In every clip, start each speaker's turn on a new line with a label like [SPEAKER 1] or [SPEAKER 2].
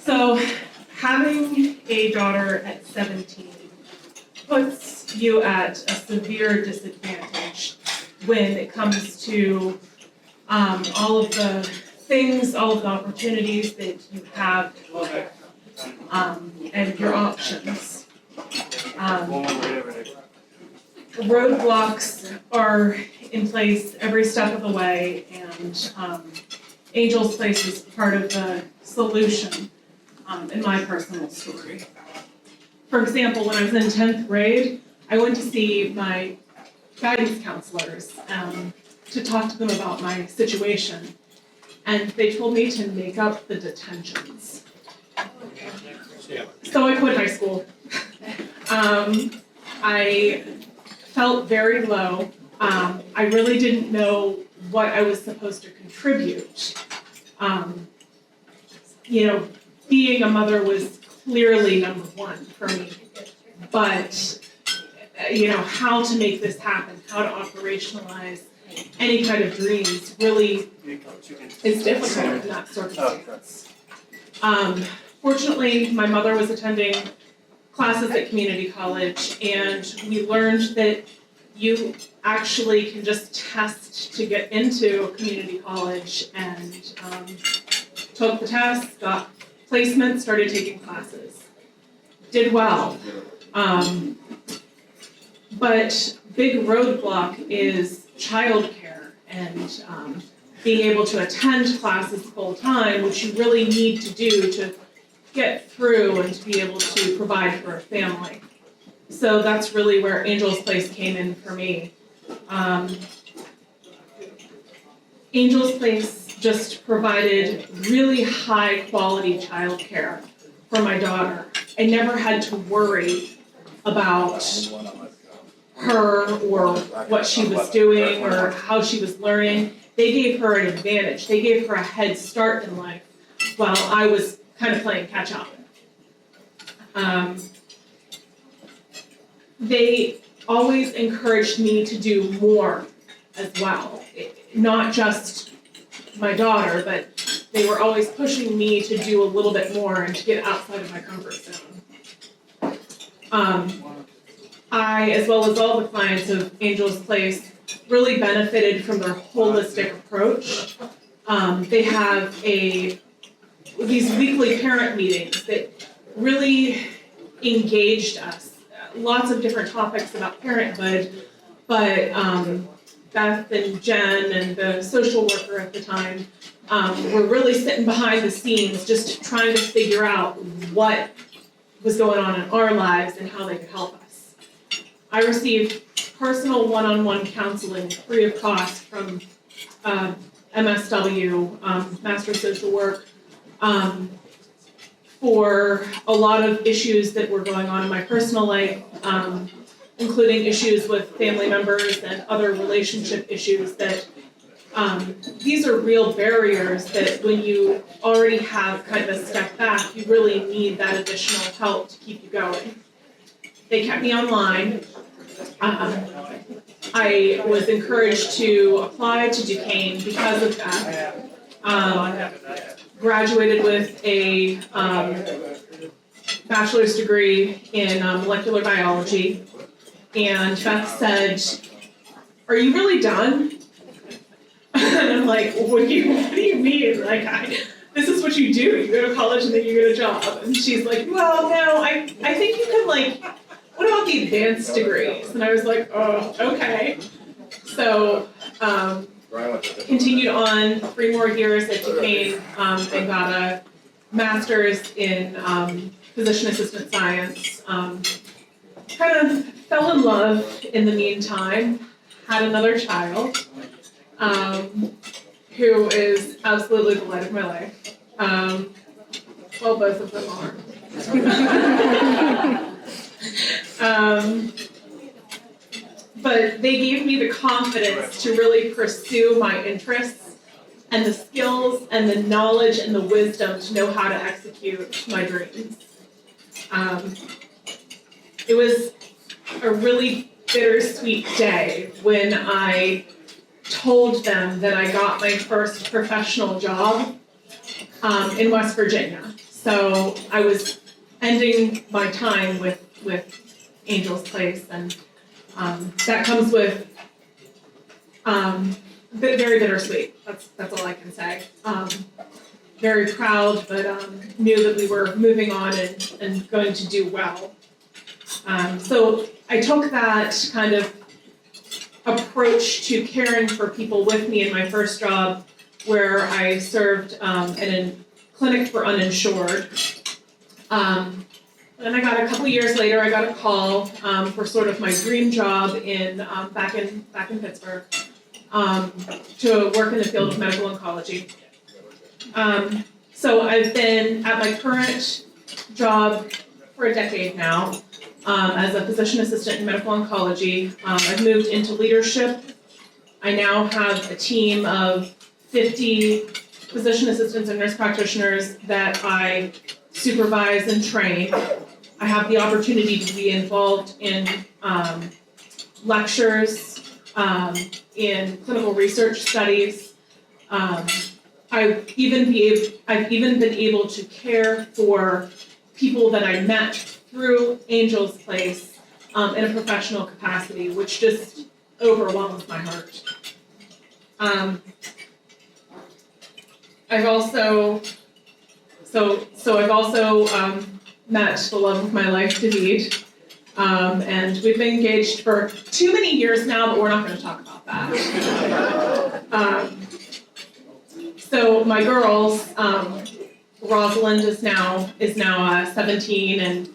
[SPEAKER 1] So having a daughter at 17 puts you at a severe disadvantage when it comes to all of the things, all of the opportunities that you have and your options. Roadblocks are in place every step of the way, and Angel's Place is part of the solution in my personal story. For example, when I was in 10th grade, I went to see my guidance counselors to talk to them about my situation, and they told me to make up the detentions. So I quit high school. I felt very low. I really didn't know what I was supposed to contribute. Being a mother was clearly number one for me. But, how to make this happen, how to operationalize any kind of dreams really is difficult in that circumstance. Fortunately, my mother was attending classes at community college, and we learned that you actually can just test to get into a community college, and took the test, got placement, started taking classes. Did well. But big roadblock is childcare and being able to attend classes full time, which you really need to do to get through and to be able to provide for a family. So that's really where Angel's Place came in for me. Angel's Place just provided really high quality childcare for my daughter. I never had to worry about her or what she was doing or how she was learning. They gave her an advantage. They gave her a head start in life while I was kind of playing catch up. They always encouraged me to do more as well. Not just my daughter, but they were always pushing me to do a little bit more and to get outside of my comfort zone. I, as well as all the clients of Angel's Place, really benefited from their holistic approach. They have these weekly parent meetings that really engaged us. Lots of different topics about parenthood, but Beth and Jen and the social worker at the time were really sitting behind the scenes just trying to figure out what was going on in our lives and how they could help us. I received personal one-on-one counseling free of cost from MSW, Master Social Work, for a lot of issues that were going on in my personal life, including issues with family members and other relationship issues that these are real barriers that when you already have kind of a step back, you really need that additional help to keep you going. They kept me online. I was encouraged to apply to Duquesne because of that. Graduated with a bachelor's degree in molecular biology, and Beth said, "Are you really done?" And I'm like, what do you mean? Like, this is what you do. You go to college and then you get a job. And she's like, well, no, I think you could, what about the advanced degrees? And I was like, oh, okay. So, continued on 3 more years at Duquesne and got a master's in physician assistant science. Kind of fell in love in the meantime, had another child, who is absolutely the light of my life. Well, both of them are. But they gave me the confidence to really pursue my interests and the skills and the knowledge and the wisdom to know how to execute my dreams. It was a really bittersweet day when I told them that I got my first professional job in West Virginia. So So I was ending my time with Angel's Place, and that comes with very bittersweet. That's all I can say. Very proud, but knew that we were moving on and going to do well. So I took that kind of approach to caring for people with me in my first job, where I served in a clinic for uninsured. And I got a couple years later, I got a call for sort of my dream job back in Pittsburgh to work in the field of medical oncology. So I've been at my current job for a decade now as a physician assistant in medical oncology. I've moved into leadership. I now have a team of 50 physician assistants and nurse practitioners that I supervise and train. I have the opportunity to be involved in lectures, in clinical research studies. I've even been able to care for people that I met through Angel's Place in a professional capacity, which just overwhelms my heart. I've also met the love of my life, David, and we've been engaged for too many years now, but we're not going to talk about that. So my girls, Rosalind is now 17, and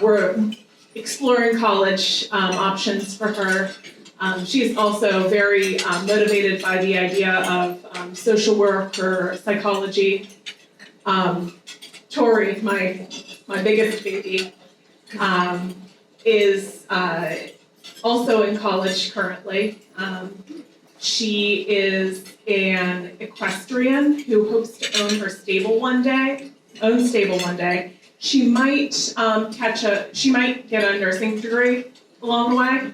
[SPEAKER 1] we're exploring college options for her. She's also very motivated by the idea of social work or psychology. Tori, my biggest baby, is also in college currently. She is an equestrian who hopes to own stable one day. She might get a nursing degree along the way.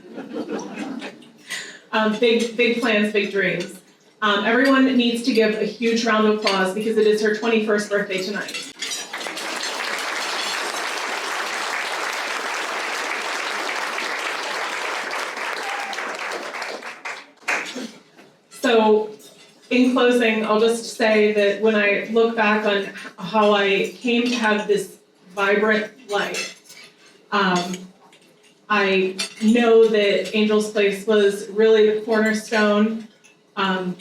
[SPEAKER 1] Big plans, big dreams. Everyone needs to give a huge round of applause because it is her 21st birthday tonight. So, in closing, I'll just say that when I look back on how I came to have this vibrant life, I know that Angel's Place was really the cornerstone.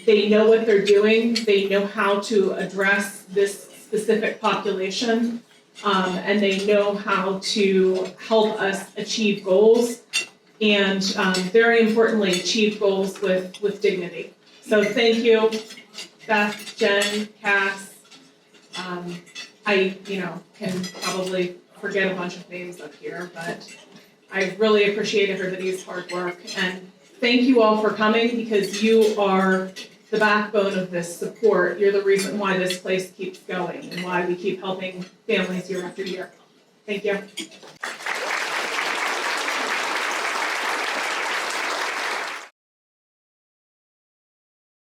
[SPEAKER 1] They know what they're doing. They know how to address this specific population, and they know how to help us achieve goals, and very importantly, achieve goals with dignity. So thank you, Beth, Jen, Cass. I can probably forget a bunch of names up here, but I really appreciate everybody's hard work, and thank you all for coming because you are the backbone of this support. You're the reason why this place keeps going and why we keep helping families year after year. Thank you.